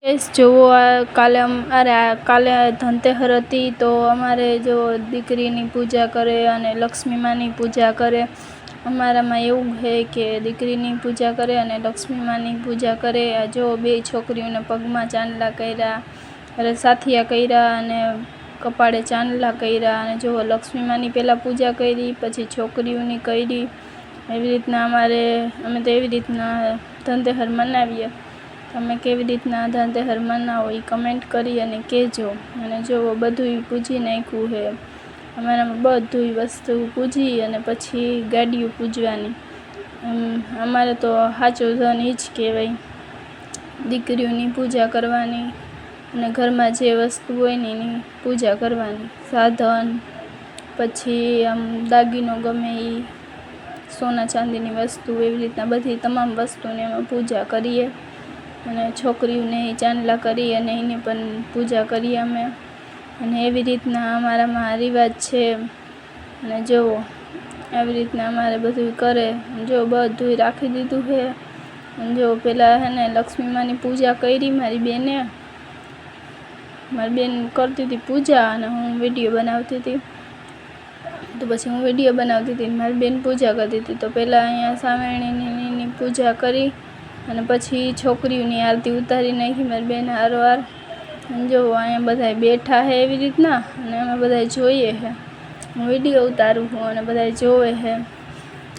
જોવો કાલે ધનતેરસ હતી તો અમારે જો દીકરીની પૂજા કરે અને લક્ષ્મી માની પૂજા કરે। અમારામાં એવું છે કે દીકરીની પૂજા કરે અને લક્ષ્મી માની પૂજા કરે। જો બે છોકરીઓને પગમાં ચાંદલા કર્યા, સાથિયા કર્યા અને કપાળે ચાંદલા કર્યા અને જો લક્ષ્મી માની પહેલાં પૂજા કરી, પછી છોકરીઓની કરી। એવી રીતના અમે તો એવી રીતના ધનતેરસ મનાવીએ। તમે કેવી રીતના ધનતેરસ મનાવો એ કમેન્ટ કરી અને કહેજો। અને જો બધુંય પૂજી નાખ્યું છે, અમારામાં બધુંય વસ્તુ પૂજી અને પછી ગાડીઓ પૂજવાની। અમારે તો સાચું ધન એ જ કહેવાય, દીકરીઓની પૂજા કરવાની અને ઘરમાં જે વસ્તુ હોય ને એની પૂજા કરવાની। સાધન, પછી આમ દાગીનો ગમે એ, સોના ચાંદીની વસ્તુ, એવી રીતના બધી તમામ વસ્તુની અમે પૂજા કરીએ। અને છોકરીઓને ચાંદલા કરી અને એની પણ પૂજા કરીએ અમે। અને એવી રીતના અમારામાં રિવાજ છે। અને જુઓ આવી રીતના અમારે બધું કરે। જો બધું રાખી દીધું છે। અને જો પહેલાં છે ને લક્ષ્મી માની પૂજા કરી મારી બેન કરતી હતી પૂજા અને હું વિડીયો બનાવતી હતી। તો પછી હું વિડીયો બનાવતી હતી, મારી બેન પૂજા કરતી હતી। તો પહેલાં અહીંયા સામેણીની પૂજા કરી અને પછી છોકરીઓની આરતી ઉતારી નાખી મારી બેન હારોહાર। અને જો અહીંયા બધા બેઠા છે એવી રીતના અને અમે બધા જોઈએ છે। હું વિડીયો ઉતારું છું અને બધા જોવે છે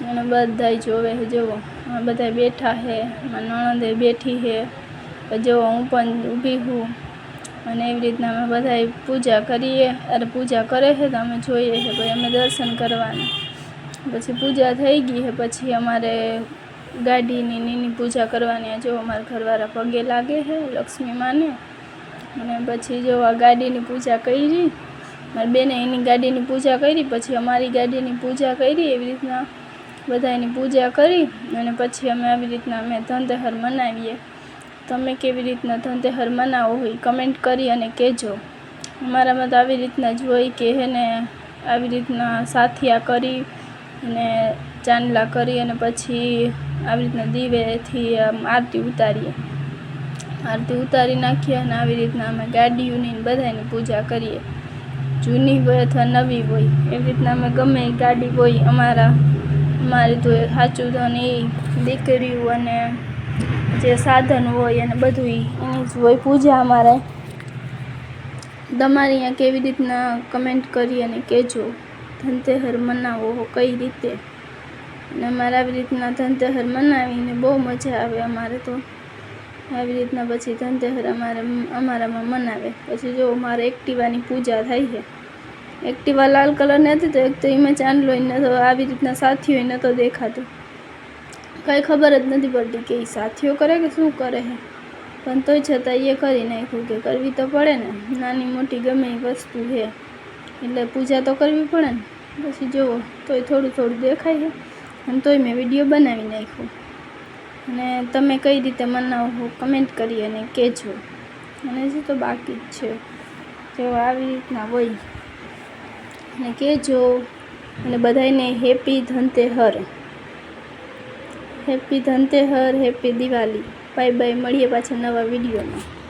અને બધા જોવે છે। જુઓ અમે બધા બેઠા છે, મારી નણંદે બેઠી છે, જો હું પણ ઊભી છું અને એવી રીતના અમે બધા પૂજા કરીએ। પૂજા કરે છે તો અમે જોઈએ છે, પછી અમે દર્શન કરવાના। પછી પૂજા થઈ ગઈ છે પછી અમારે ગાડીની પૂજા કરવાની। જો અમારા ઘરવાળા પગે લાગે છે લક્ષ્મી માને અને પછી જો આ ગાડીની પૂજા કરી, મારી બેને એની ગાડીની પૂજા કરી, પછી અમારી ગાડીની પૂજા કરી। એવી રીતના બધાની પૂજા કરી અને પછી અમે આવી રીતના અમે ધનતેરસ મનાવીએ। તમે કેવી રીતના ધનતેરસ મનાવો હોય કમેન્ટ કરી અને કહેજો। અમારામાં તો આવી રીતના જ હોય કે હે ને આવી રીતના સાથિયા કરી અને ચાંદલા કરી અને પછી આવી રીતના દીવેથી આરતી ઉતારીએ। આરતી ઉતારી નાખીએ અને આવી રીતના અમે ગાડીઓની બધાની પૂજા કરીએ, જૂની હોય અથવા નવી હોય। એવી રીતના અમે ગમે એ ગાડી હોય અમારી તો સાચું ધન એ દીકરીઓ અને જે સાધન હોય અને બધું એની જ હોય પૂજા અમારે। તમારે અહીંયા કેવી રીતના કમેન્ટ કરી અને કહેજો ધનતેરસ મનાવો કઈ રીતે। અને અમારે આવી રીતના ધનતેરસ મનાવીને બહુ મજા આવે। અમારે તો આવી રીતના પછી ધનતેરસ અમારામાં મનાવે। પછી જો મારે એક્ટિવાની પૂજા થાય છે। એક્ટિવા લાલ કલરની હતી તો એક તો એમાં ચાંદલો નહોતો, આવી રીતના સાથીઓ નહોતો દેખાતો, કંઈ ખબર જ નથી પડતી કે એ સાથીઓ કરે કે શું કરે છે। પણ તોય છતાં એ કરી નાખ્યું કે કરવી તો પડે ને, નાની મોટી ગમે એ વસ્તુ છે એટલે પૂજા તો કરવી પડે ને। પછી જુઓ તોય થોડું થોડું દેખાય છે અને તોય મેં વિડીયો બનાવી નાખ્યો। અને તમે કઈ રીતે મનાવો કમેન્ટ કરી અને કહેજો। અને હજી તો બાકી જ છે, જો આવી રીતના હોય અને કહેજો। અને બધાને happy Dhanteras, happy Dhanteras, happy Diwali. Bye bye, મળીએ પાછા નવા વિડીયોમાં।